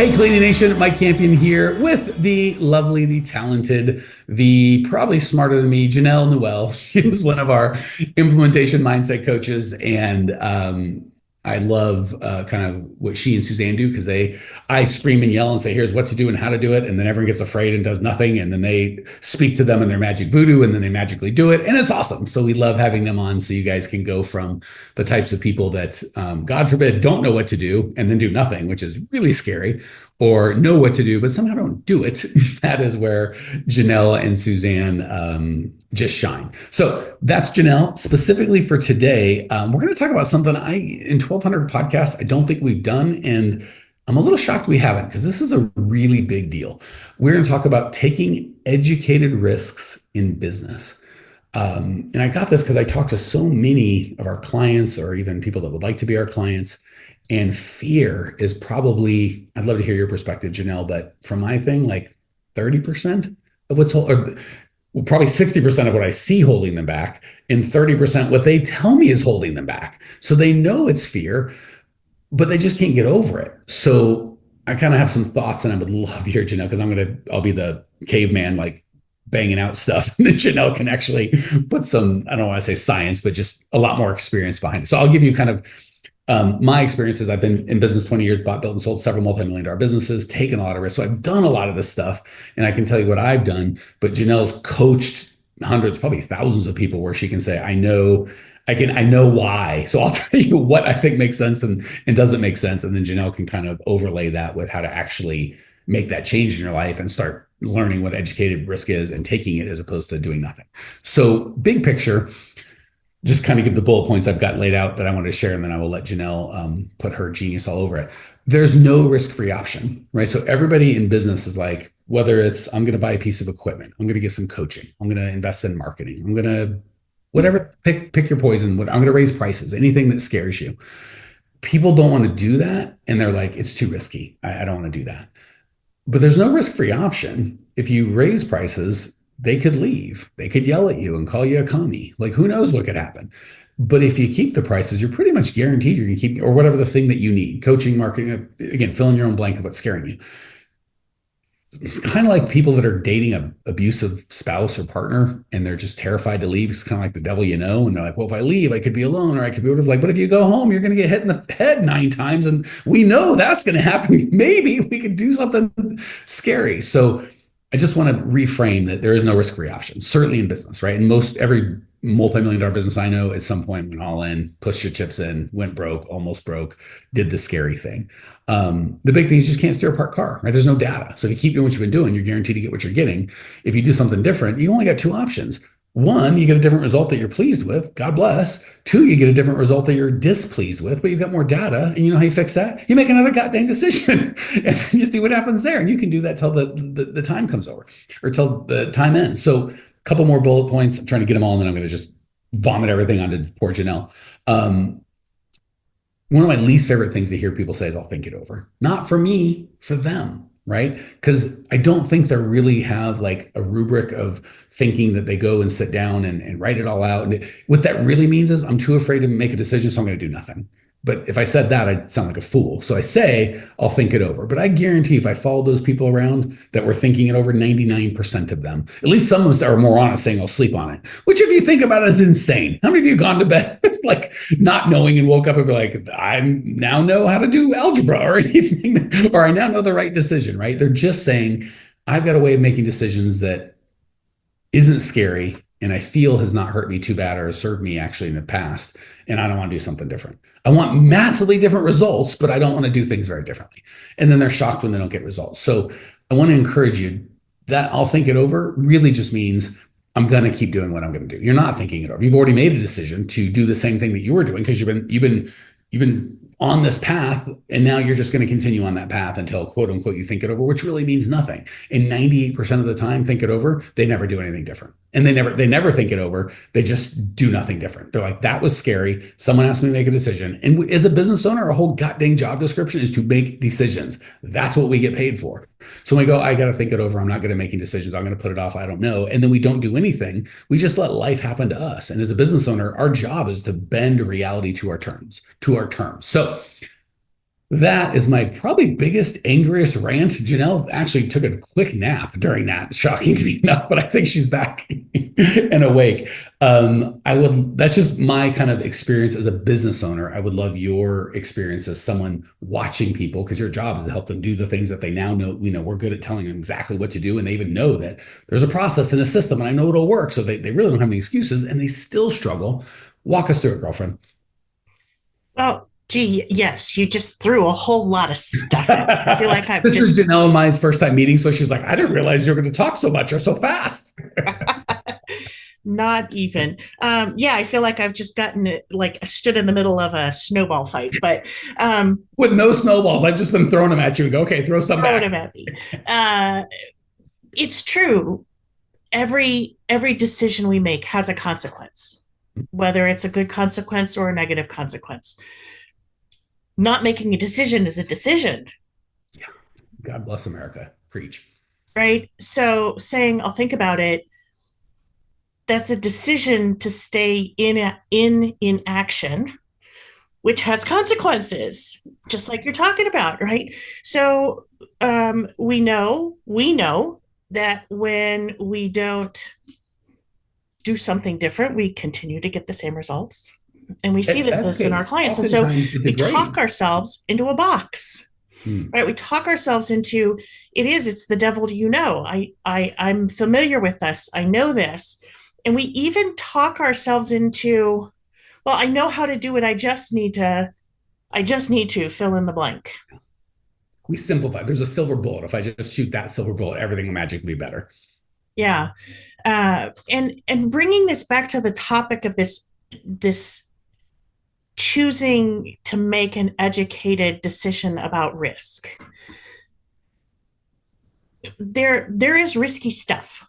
Hey, Cleaning Nation, Mike Campion here with the lovely, the talented, the probably smarter than me, Jenell Newell. She is one of our implementation mindset coaches, and I love kind of what she and Suzanne do because I scream and yell and say, here's what to do and how to do it, and then everyone gets afraid and does nothing, and then they speak to them in their magic voodoo, and then they magically do it, and it's awesome. So we love having them on so you guys can go from the types of people that, God forbid, don't know what to do and then do nothing, which is really scary, or know what to do, but somehow don't do it. That is where Jenell and Suzanne just shine. So that's Jenell. Specifically for today, we're going to talk about something in 1200 podcasts, I don't think we've done. And I'm a little shocked we haven't, because this is a really big deal. We're going to talk about taking educated risks in business. And I got this because I talked to so many of our clients, or even people that would like to be our clients. And fear is probably, I'd love to hear your perspective, Jenell, but for my thing, like 30% of probably 60% of what I see holding them back, and 30% what they tell me is holding them back. So they know it's fear, but they just can't get over it. So I kind of have some thoughts, and I would love to hear Jenell, because I'll be the caveman, like banging out stuff. And then Jenell can actually put some, I don't want to say science, but just a lot more experience behind it. So I'll give you kind of my experiences. I've been in business 20 years, bought, built, and sold several multi-million-dollar businesses, taken a lot of risks. So I've done a lot of this stuff, and I can tell you what I've done. But Jenell's coached hundreds, probably thousands of people, where she can say, I know why. So I'll tell you what I think makes sense and doesn't make sense. And then Jenell can kind of overlay that with how to actually make that change in your life and start learning what educated risk is and taking it as opposed to doing nothing. So big picture, just kind of give the bullet points I've got laid out that I wanted to share, and then I will let Jenell put her genius all over it. There's no risk-free option, right? So everybody in business is like, whether it's I'm going to buy a piece of equipment, I'm going to get some coaching, I'm going to invest in marketing, I'm going to whatever, pick your poison, I'm going to raise prices, anything that scares you. People don't want to do that, and they're like, it's too risky. I don't want to do that. But there's no risk-free option. If you raise prices, they could leave. They could yell at you and call you a commie. Like, who knows what could happen? But if you keep the prices, you're pretty much guaranteed you're going to keep, or whatever the thing that you need, coaching, marketing, again, fill in your own blank of what's scaring you. It's kind of like people that are dating an abusive spouse or partner, and they're just terrified to leave. It's kind of like the devil, and they're like, well, if I leave, I could be alone, or I could be whatever. Like, but if you go home, you're going to get hit in the head 9 times, and we know that's going to happen. Maybe we could do something scary. So I just want to reframe that there is no risk-free option, certainly in business, right? And every multi-million-dollar business I know at some point went all in, pushed your chips in, went broke, almost broke, did the scary thing. The big thing is you just can't steer a parked car, right? There's no data. So if you keep doing what you've been doing, you're guaranteed to get what you're getting. If you do something different, you only got 2 options. 1, you get a different result that you're pleased with. God bless. 2, you get a different result that you're displeased with, but you've got more data. And you know how you fix that? You make another goddamn decision, and you see what happens there. And you can do that till the time comes over, or till the time ends. So a couple more bullet points. I'm trying to get them all, and then I'm going to just vomit everything onto poor Jenell. One of my least favorite things to hear people say is, I'll think it over. Not for me, for them. Right? Because I don't think they really have like a rubric of thinking that they go and sit down and write it all out. And what that really means is, I'm too afraid to make a decision, so I'm going to do nothing. But if I said that, I'd sound like a fool. So I say, I'll think it over. But I guarantee if I follow those people around that were thinking it over, 99% of them, at least some of us are more honest, saying I'll sleep on it, which if you think about it is insane. How many of you have gone to bed like not knowing and woke up and be like, I now know how to do algebra or anything, or I now know the right decision, right? They're just saying, I've got a way of making decisions that isn't scary, and I feel has not hurt me too bad or has served me actually in the past, and I don't want to do something different. I want massively different results, but I don't want to do things very differently. And then they're shocked when they don't get results. So I want to encourage you that I'll think it over really just means I'm going to keep doing what I'm going to do. You're not thinking it over. You've already made a decision to do the same thing that you were doing, because you've been on this path, and now you're just going to continue on that path until, quote unquote, you think it over, which really means nothing. And 98% of the time, think it over, they never do anything different. And they never think it over. They just do nothing different. They're like, that was scary. Someone asked me to make a decision. And as a business owner, our whole goddamn job description is to make decisions. That's what we get paid for. So we go, I got to think it over. I'm not good at making decisions. I'm going to put it off. I don't know. And then we don't do anything. We just let life happen to us. And as a business owner, our job is to bend reality to our terms, So That is my probably biggest, angriest rant. Jenell actually took a quick nap during that, shockingly enough, but I think she's back and awake. That's just my kind of experience as a business owner. I would love your experience as someone watching people, because your job is to help them do the things that they now know. We're good at telling them exactly what to do. And they even know that there's a process and a system and I know it'll work. So they really don't have any excuses and they still struggle. Walk us through it, girlfriend. Well, gee, yes, you just threw a whole lot of stuff at me. I feel like I've This is just Jenell and my first time meeting, so she's like, "I didn't realize you were going to talk so much or so fast." not even. Yeah, I feel like I've just gotten it, like I stood in the middle of a snowball fight, but With no snowballs, I've just been throwing them at you. And go, okay, throw some throwing back. them at me. Uh, it's true. Every decision we make has a consequence, whether it's a good consequence or a negative consequence. Not making a decision is a decision, Yeah, God bless America. Preach. right? So saying I'll think about it, that's a decision to stay in action, which has consequences, just like you're talking about, right? So we know that when we don't do something different, we continue to get the same results, and we see That's this in our because clients. And so oftentimes it we talk degrades. ourselves into a box, Hmm. right? We talk ourselves into it's the devil. I'm familiar with this, I know this. And we even talk ourselves into, well, I know how to do it, I just need to fill in the blank. We simplify. There's a silver bullet. If I just shoot that silver bullet, everything will magically be better. Yeah. And bringing this back to the topic of this choosing to make an educated decision about risk, there is risky stuff.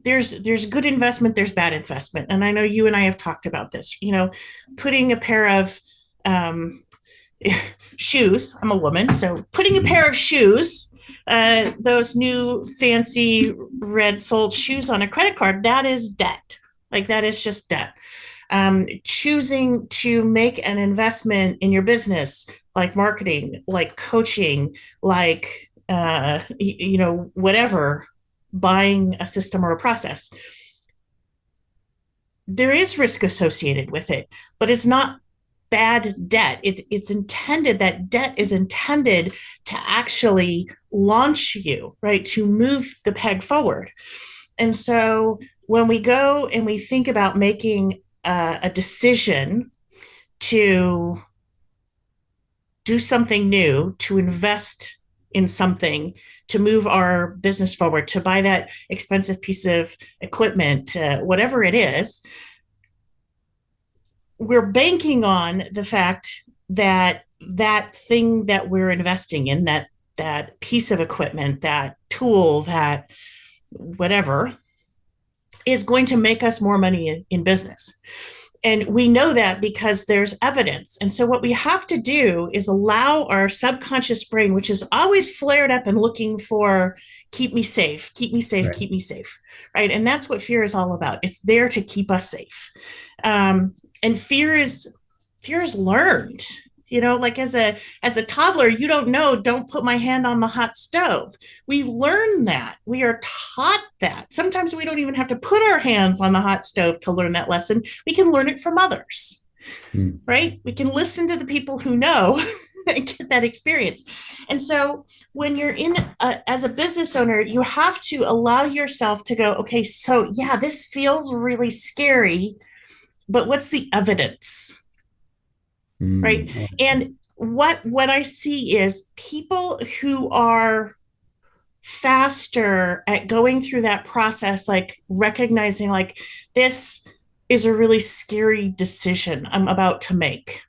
There's good investment, there's bad investment, and I know you and I have talked about this. Putting a pair of um, shoes. I'm a woman, so putting a Mhm. pair of shoes, those new fancy red soled shoes on a credit card, that is debt. Like that is just debt. Choosing to make an investment in your business, like marketing, like coaching, like whatever, buying a system or a process. There is risk associated with it, but it's not bad debt. It's intended, that debt is intended to actually launch you, right? To move the peg forward. And so when we go and we think about making a decision to do something new, to invest in something, to move our business forward, to buy that expensive piece of equipment, whatever it is, we're banking on the fact that that thing that we're investing in, that piece of equipment, that tool, that whatever, is going to make us more money in business. And we know that because there's evidence. And so what we have to do is allow our subconscious brain, which is always flared up and looking for keep me safe, keep me safe, Right. keep me safe, right? And that's what fear is all about. It's there to keep us safe. And fear is learned. Like as a toddler, you don't know, don't put my hand on the hot stove. We learn that. We are taught that. Sometimes we don't even have to put our hands on the hot stove to learn that lesson. We can learn it from others, Hmm. right? We can listen to the people who know and get that experience. And so when you're as a business owner, you have to allow yourself to go, okay, so yeah, this feels really scary, but what's the evidence, right? Hmm. And what I see is people who are faster at going through that process, like recognizing like this is a really scary decision I'm about to make,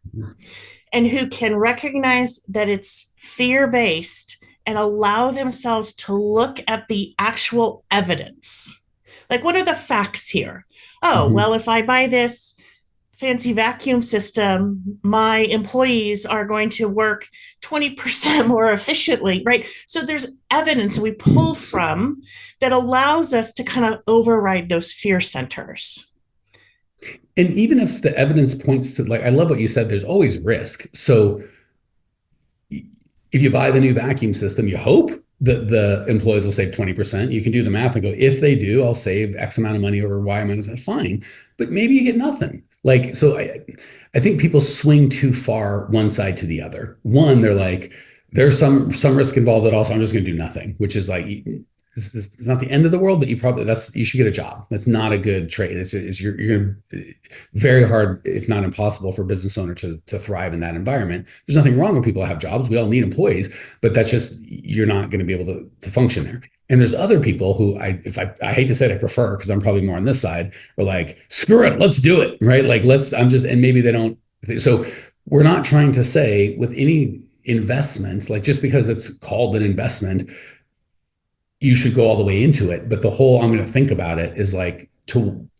and who can recognize that it's fear based and allow themselves to look at the actual evidence. Like, what are the facts here? Oh, Mhm. well, if I buy this fancy vacuum system, my employees are going to work 20% more efficiently, right? So there's evidence we pull from that allows us to kind of override those fear centers. And even if the evidence points to, like, I love what you said, there's always risk. So if you buy the new vacuum system, you hope that the employees will save 20%. You can do the math and go, if they do, I'll save X amount of money over Y amount of time. Fine. But maybe you get nothing. Like, so I think people swing too far one side to the other. One, they're like, there's some risk involved, that also I'm just going to do nothing, which is like, it's not the end of the world, but you should get a job. That's not a good trade. You're going to very hard, if not impossible, for a business owner to thrive in that environment. There's nothing wrong with people that have jobs. We all need employees, but that's just, you're not going to be able to function there. And there's other people who I hate to say it, I prefer, because I'm probably more on this side, are like, screw it, let's do it, right? Like, and maybe they don't. So we're not trying to say with any investment, like just because it's called an investment, you should go all the way into it. But the whole, I'm going to think about it, is like,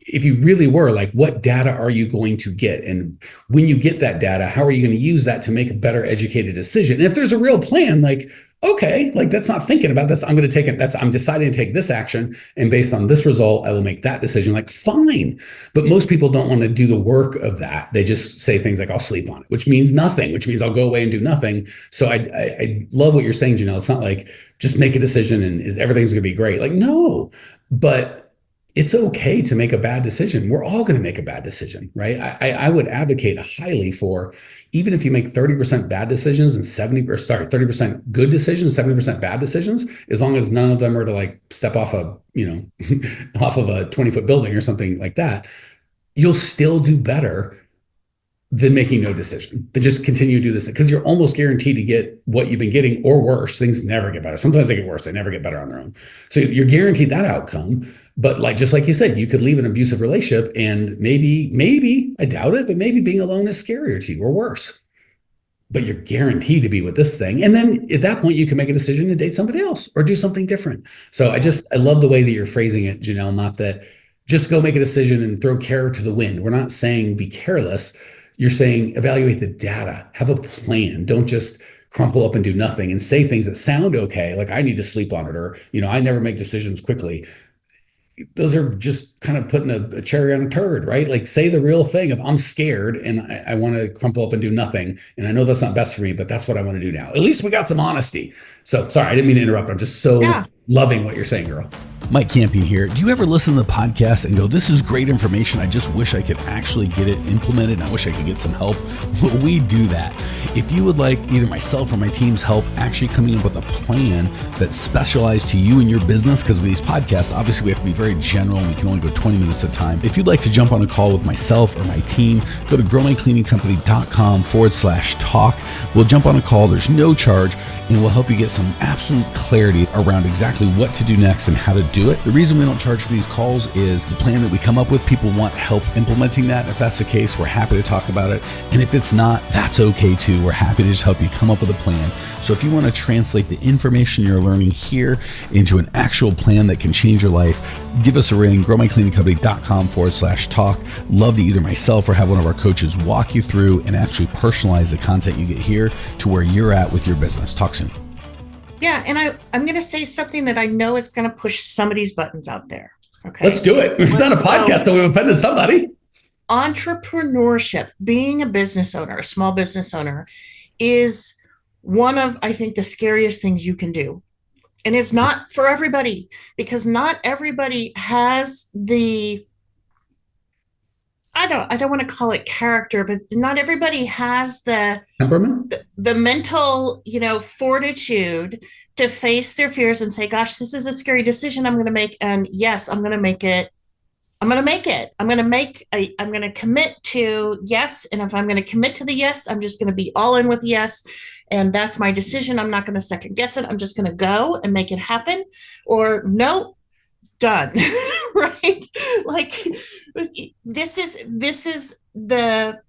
if you really were like, what data are you going to get? And when you get that data, how are you going to use that to make a better educated decision? And if there's a real plan, like, okay, like that's not thinking about this. I'm going to take it. I'm deciding to take this action. And based on this result, I will make that decision. Like, fine. But most people don't want to do the work of that. They just say things like, I'll sleep on it, which means nothing, which means I'll go away and do nothing. So I love what you're saying, Jenell. It's not like just make a decision and everything's going to be great. Like, no, but it's okay to make a bad decision. We're all going to make a bad decision, right? I would advocate highly for, even if you make 30% bad decisions and 30% good decisions, 70% bad decisions, as long as none of them are to like step off off of a 20-foot building or something like that, you'll still do better than making no decision. And just continue to do this, because you're almost guaranteed to get what you've been getting, or worse. Things never get better. Sometimes they get worse. They never get better on their own. So you're guaranteed that outcome. But like, just like you said, you could leave an abusive relationship, and maybe, I doubt it, but maybe being alone is scarier to you, or worse. But you're guaranteed to be with this thing. And then at that point, you can make a decision to date somebody else or do something different. So I love the way that you're phrasing it, Jenell, not that just go make a decision and throw care to the wind. We're not saying be careless. You're saying evaluate the data, have a plan. Don't just crumple up and do nothing and say things that sound okay, like I need to sleep on it, or, I never make decisions quickly. Those are just kind of putting a cherry on a turd, right? Like, say the real thing of, I'm scared and I want to crumple up and do nothing. And I know that's not best for me, but that's what I want to do now. At least we got some honesty. So sorry, I didn't mean to interrupt. I'm just so loving what you're saying, girl. Mike Campion here. Do you ever listen to the podcast and go, this is great information, I just wish I could actually get it implemented, and I wish I could get some help? Well, we do that. If you would like either myself or my team's help actually coming up with a plan that's specialized to you and your business, because with these podcasts, obviously we have to be very general and we can only go 20 minutes at a time. If you'd like to jump on a call with myself or my team, go to growmycleaningcompany.com/talk. We'll jump on a call. There's no charge, and we'll help you get some absolute clarity around exactly what to do next and how to do it. The reason we don't charge for these calls is the plan that we come up with, people want help implementing that. If that's the case, we're happy to talk about it. And if it's not, that's okay too. We're happy to just help you come up with a plan. So if you want to translate the information you're learning here into an actual plan that can change your life, give us a ring, growmycleaningcompany.com/talk. Love to either myself or have one of our coaches walk you through and actually personalize the content you get here to where you're at with your business. Talk soon. Yeah, and I'm going to say something that I know is going to push somebody's buttons out there. Okay, let's do it. It's not a podcast, though. We've offended somebody. Entrepreneurship, being a business owner, a small business owner, is one of, I think, the scariest things you can do. And it's not for everybody, because not everybody has the, I don't want to call it character, but not everybody has the temperament, the mental, fortitude to face their fears and say, gosh, this is a scary decision I'm going to make. And yes, I'm going to make it. I'm going to make it. I'm going to commit to yes. And if I'm going to commit to the yes, I'm just going to be all in with yes. And that's my decision. I'm not going to second guess it. I'm just going to go and make it happen. Or no, done. Right? Like, this is the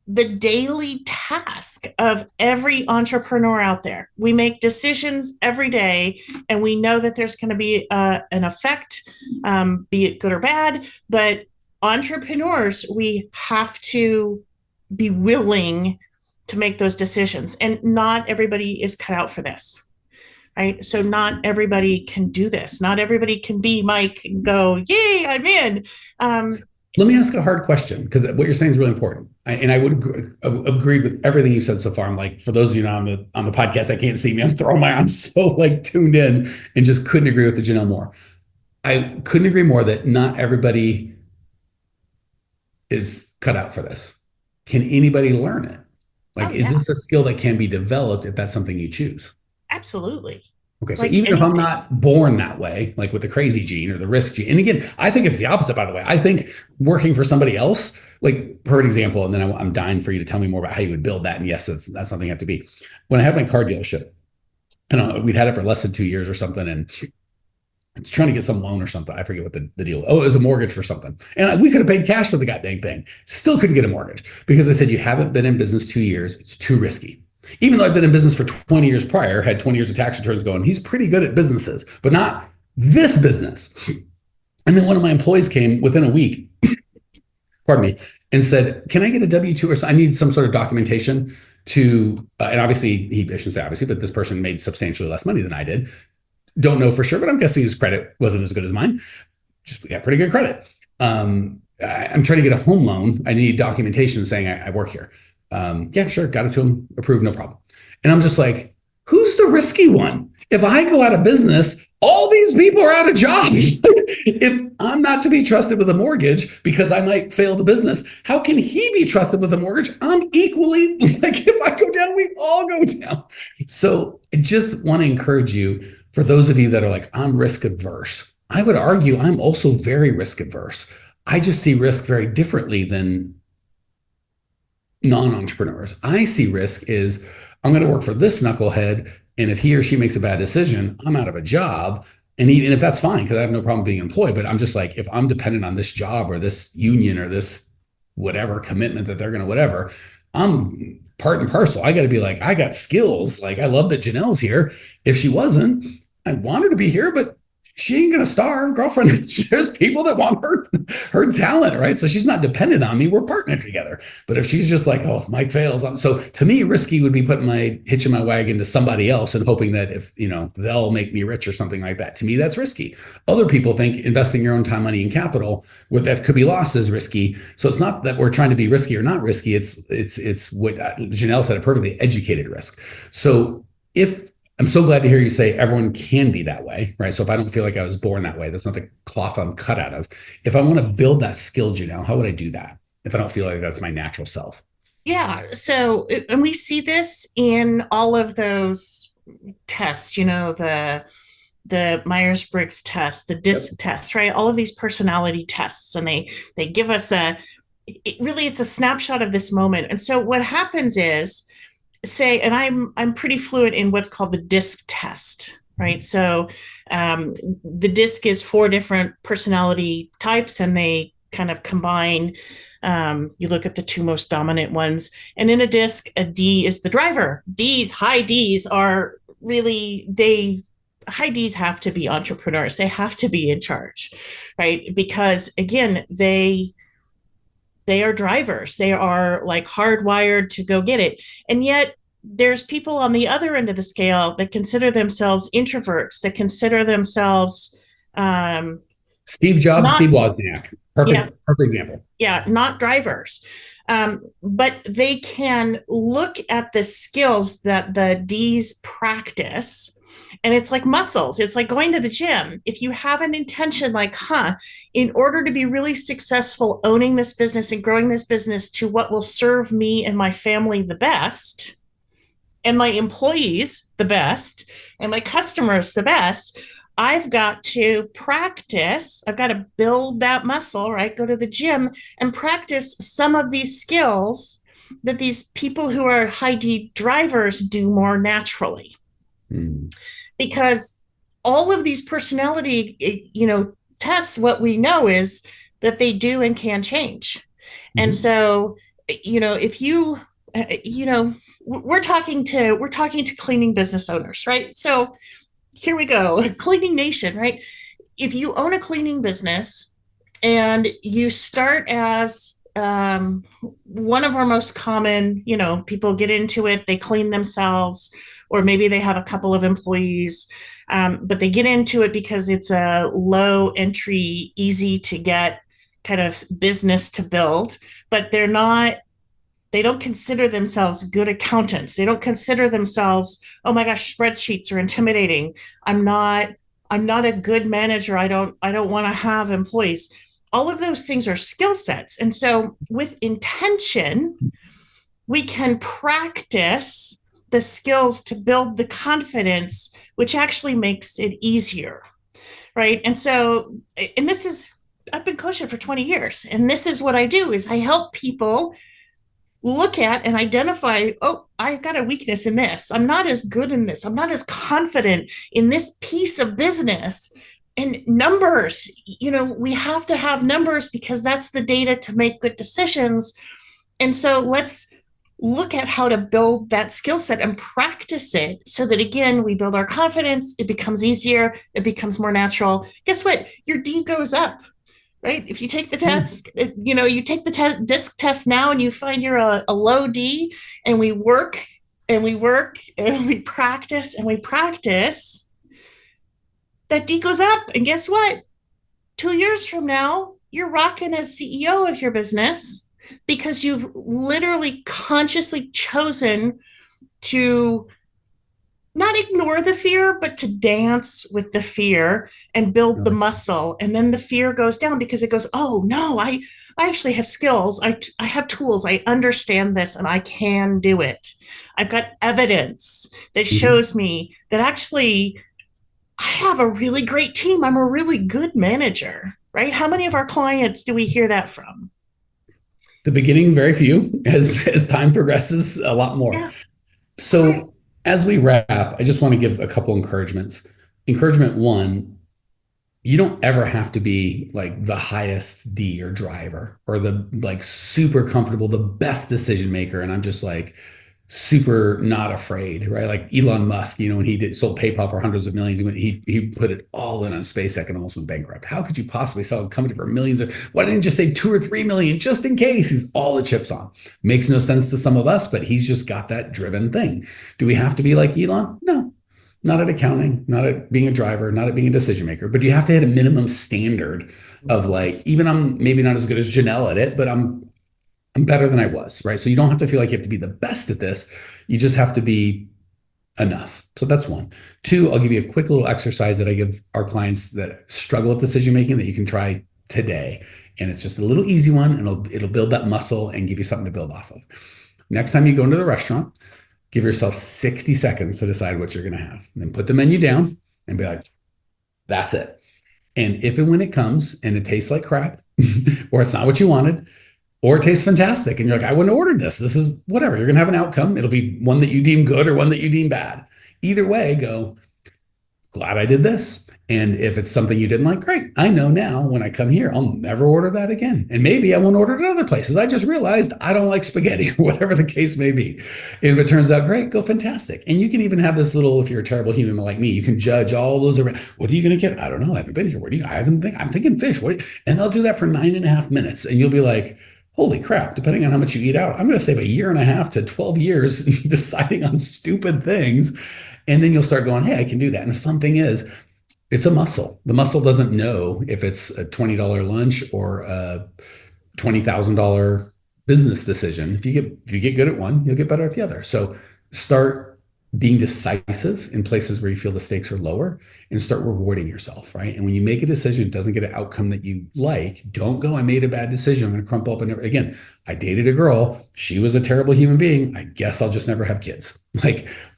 daily task of every entrepreneur out there. We make decisions every day, and we know that there's going to be an effect, be it good or bad. But entrepreneurs, we have to be willing to make those decisions, and not everybody is cut out for this. Right. So not everybody can do this. Not everybody can be Mike and go, yay, I'm in. Let me ask a hard question, because what you're saying is really important. I would agree with everything you said so far. I'm like, for those of you not on the podcast, I can't see me. I'm throwing I'm so like tuned in and just couldn't agree with the Jenell more. I couldn't agree more that not everybody is cut out for this. Can anybody learn it? Like, is this a skill that can be developed if that's something you choose? Absolutely. Okay, so even if I'm not born that way, like with the crazy gene or the risk gene, and again, I think it's the opposite, by the way. I think working for somebody else, like for an example, and then I'm dying for you to tell me more about how you would build that. And yes, that's something you have to be. When I had my car dealership, and we'd had it for less than 2 years or something, and it's trying to get some loan or something. I forget what the deal was. Oh, it was a mortgage for something. And we could have paid cash for the goddamn thing. Still couldn't get a mortgage because they said, you haven't been in business 2 years. It's too risky. Even though I've been in business for 20 years prior, had 20 years of tax returns going, he's pretty good at businesses, but not this business. And then one of my employees came within a week, pardon me, and said, can I get a W-2 or something? I need some sort of documentation to, and obviously, I shouldn't say obviously, but this person made substantially less money than I did. Don't know for sure, but I'm guessing his credit wasn't as good as mine. We got pretty good credit. I'm trying to get a home loan. I need documentation saying I work here. Yeah, sure. Got it to him. Approved. No problem. And I'm just like, who's the risky one? If I go out of business, all these people are out of jobs. If I'm not to be trusted with a mortgage because I might fail the business, how can he be trusted with a mortgage? I'm equally, like, if I go down, we all go down. So I just want to encourage you, for those of you that are like, I'm risk adverse, I would argue I'm also very risk adverse. I just see risk very differently than non-entrepreneurs. I see risk is, I'm going to work for this knucklehead, and if he or she makes a bad decision, I'm out of a job. And even if that's fine, because I have no problem being employed, but I'm just like, if I'm dependent on this job or this union or this whatever commitment that they're going to whatever, I'm part and parcel. I got to be like, I got skills. Like, I love that Jenell's here. If she wasn't, I want her to be here, but she ain't going to starve, girlfriend. There's people that want her talent, right? So she's not dependent on me. We're partnered together. But if she's just like, oh, if Mike fails, so to me, risky would be hitching my wagon to somebody else and hoping that if, they'll make me rich or something like that. To me, that's risky. Other people think investing your own time, money, and capital that could be lost is risky. So it's not that we're trying to be risky or not risky. It's what Jenell said, a perfectly educated risk. So I'm so glad to hear you say everyone can be that way, right? So if I don't feel like I was born that way, that's not the cloth I'm cut out of. If I want to build that skill, Jenell, how would I do that if I don't feel like that's my natural self? Yeah. So, and we see this in all of those tests, the Myers-Briggs test, the DISC test, right? All of these personality tests, and they give us it's a snapshot of this moment. And so what happens is, and I'm pretty fluent in what's called the DISC test, right? So the DISC is 4 different personality types, and they kind of combine. You look at the 2 most dominant ones, and in a DISC, a D is the driver. High Ds are really, high Ds have to be entrepreneurs. They have to be in charge, right? Because again, they are drivers. They are like hardwired to go get it. And yet there's people on the other end of the scale that consider themselves introverts, that consider themselves Steve Jobs, Steve Wozniak. Perfect example. Yeah, not drivers. But they can look at the skills that the Ds practice. And it's like muscles. It's like going to the gym. If you have an intention like, in order to be really successful owning this business and growing this business to what will serve me and my family the best, and my employees the best, and my customers the best, I've got to practice. I've got to build that muscle, right? Go to the gym and practice some of these skills that these people who are high D drivers do more naturally. Because all of these personality, tests, what we know is that they do and can change. And so, if you, we're talking to cleaning business owners, right? So here we go, Cleaning Nation, right? If you own a cleaning business and you start as one of our most common, people get into it, they clean themselves, or maybe they have a couple of employees, but they get into it because it's a low entry, easy to get kind of business to build, but they don't consider themselves good accountants. They don't consider themselves, oh my gosh, spreadsheets are intimidating. I'm not a good manager. I don't want to have employees. All of those things are skill sets. And so with intention, we can practice the skills to build the confidence, which actually makes it easier. Right. And so, and this is, I've been coaching for 20 years, and this is what I do is I help people look at and identify, oh, I've got a weakness in this. I'm not as good in this. I'm not as confident in this piece of business. And numbers, we have to have numbers because that's the data to make good decisions. And so let's look at how to build that skill set and practice it so that, again, we build our confidence. It becomes easier. It becomes more natural. Guess what? Your D goes up, right? If you take the test, you take the disc test now and you find you're a low D, and we work and we work and we practice and we practice, that D goes up. And guess what? 2 years from now, you're rocking as CEO of your business, because you've literally consciously chosen to not ignore the fear, but to dance with the fear and build the muscle. And then the fear goes down because it goes, oh no, I actually have skills. I have tools. I understand this and I can do it. I've got evidence that shows me that actually I have a really great team. I'm a really good manager, right? How many of our clients do we hear that from? The beginning, very few. As time progresses, a lot more. Yeah. So as we wrap, I just want to give a couple encouragements. Encouragement one, you don't ever have to be like the highest D or driver or the like super comfortable, the best decision maker. And I'm just like super not afraid, right? Like Elon Musk, when he sold PayPal for hundreds of millions, he put it all in on SpaceX and almost went bankrupt. How could you possibly sell a company for millions? Why didn't you just say 2 or 3 million just in case? He's all the chips on. Makes no sense to some of us, but he's just got that driven thing. Do we have to be like Elon? No, not at accounting, not at being a driver, not at being a decision maker, but you have to hit a minimum standard of like, even I'm maybe not as good as Jenell at it, but I'm better than I was, right? So you don't have to feel like you have to be the best at this. You just have to be enough. So that's one. Two, I'll give you a quick little exercise that I give our clients that struggle with decision making that you can try today. And it's just a little easy one, and it'll build that muscle and give you something to build off of. Next time you go into the restaurant, give yourself 60 seconds to decide what you're going to have. And then put the menu down and be like, that's it. And if and when it comes and it tastes like crap or it's not what you wanted, or it tastes fantastic, and you're like, I wouldn't have ordered this. This is whatever. You're going to have an outcome. It'll be one that you deem good or one that you deem bad. Either way, go, glad I did this. And if it's something you didn't like, great. I know now when I come here, I'll never order that again. And maybe I won't order it at other places. I just realized I don't like spaghetti or whatever the case may be. If it turns out great, go fantastic. And you can even have this little, if you're a terrible human like me, you can judge all those around. What are you going to get? I don't know. I haven't been here. I'm thinking fish. And they'll do that for 9.5 minutes. And you'll be like, holy crap, depending on how much you eat out, I'm going to save 1.5 to 12 years deciding on stupid things. And then you'll start going, hey, I can do that. And the fun thing is, it's a muscle. The muscle doesn't know if it's a $20 lunch or a $20,000 business decision. If you get good at one, you'll get better at the other. So start being decisive in places where you feel the stakes are lower, and start rewarding yourself, right? And when you make a decision, it doesn't get an outcome that you like, don't go, I made a bad decision, I'm going to crumple up. And again, I dated a girl. She was a terrible human being. I guess I'll just never have kids.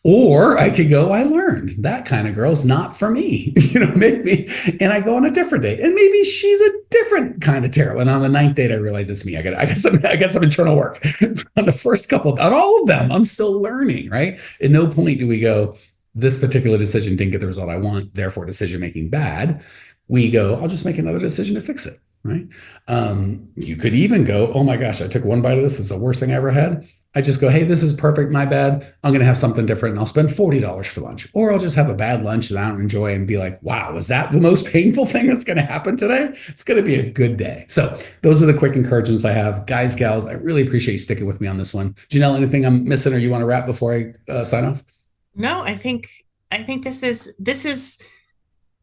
Or I could go, I learned that kind of girl's not for me, maybe. And I go on a different date, and maybe she's a different kind of terrible. And on the 9th date, I realize it's me. I got some internal work. On the first couple, on all of them, I'm still learning, right? At no point do we go, this particular decision didn't get the result I want, therefore decision making bad. We go, I'll just make another decision to fix it, right? You could even go, oh my gosh, I took one bite of this. It's the worst thing I ever had. I just go, hey, this is perfect, my bad. I'm going to have something different, and I'll spend $40 for lunch. Or I'll just have a bad lunch that I don't enjoy and be like, wow, was that the most painful thing that's going to happen today? It's going to be a good day. So those are the quick encouragements I have. Guys, gals, I really appreciate you sticking with me on this one. Jenell, anything I'm missing or you want to wrap before I sign off? No, I think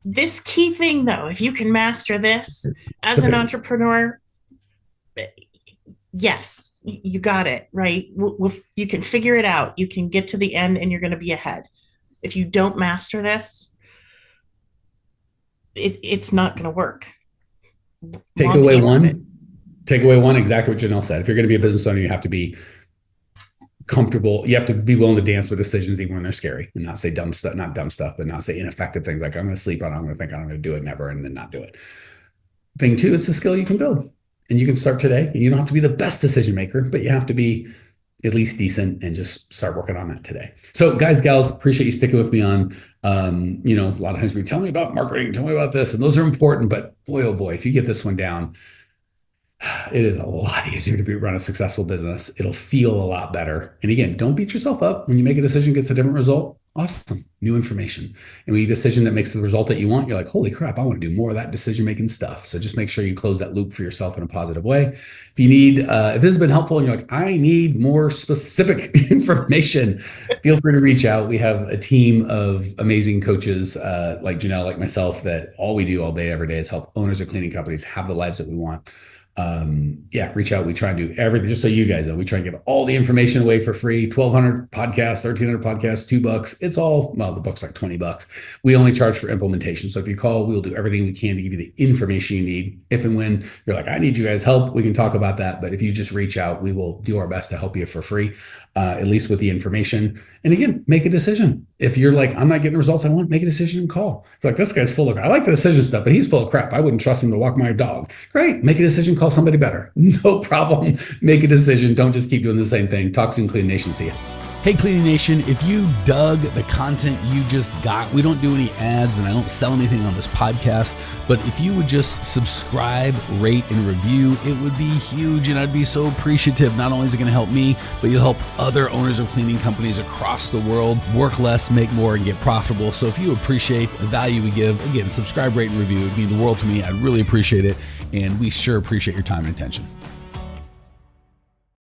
this key thing, though. If you can master this as an entrepreneur, Yes, you got it, right? You can figure it out. You can get to the end and you're going to be ahead. If you don't master this, it's not going to work. Takeaway one, exactly what Jenell said. If you're going to be a business owner, you have to be comfortable. You have to be willing to dance with decisions even when they're scary, and not say dumb stuff, not dumb stuff, but not say ineffective things like I'm going to sleep on it, I'm going to think I'm going to do it never, and then not do it. Thing two, it's a skill you can build, and you can start today. You don't have to be the best decision maker, but you have to be at least decent and just start working on that today. So guys, gals, appreciate you sticking with me on, a lot of times we tell me about marketing, tell me about this, and those are important, but boy, oh boy, if you get this one down, it is a lot easier to run a successful business. It'll feel a lot better. And again, don't beat yourself up when you make a decision, gets a different result. Awesome. New information. And when you get a decision that makes the result that you want, you're like, holy crap, I want to do more of that decision-making stuff. So just make sure you close that loop for yourself in a positive way. If you need, if this has been helpful and you're like, I need more specific information, feel free to reach out. We have a team of amazing coaches like Jenell, like myself, that all we do all day, every day is help owners of cleaning companies have the lives that we want. Reach out. We try and do everything, just so you guys know, we try and give all the information away for free. 1,200 podcasts, 1,300 podcasts, $2. It's all, well, the book's like $20. We only charge for implementation. So if you call, we'll do everything we can to give you the information you need. If and when you're like, I need you guys' help, we can talk about that. But if you just reach out, we will do our best to help you for free, at least with the information. And again, make a decision. If you're like, I'm not getting the results I want, make a decision and call. If you're like, this guy's full of, I like the decision stuff, but he's full of crap. I wouldn't trust him to walk my dog. Great. Make a decision, call somebody better. No problem. Make a decision. Don't just keep doing the same thing. Talk soon, Clean Nation. See ya. Hey, Cleaning Nation, if you dug the content you just got, we don't do any ads and I don't sell anything on this podcast, but if you would just subscribe, rate, and review, it would be huge and I'd be so appreciative. Not only is it going to help me, but you'll help other owners of cleaning companies across the world work less, make more, and get profitable. So if you appreciate the value we give, again, subscribe, rate, and review. It would mean the world to me. I'd really appreciate it. And we sure appreciate your time and attention.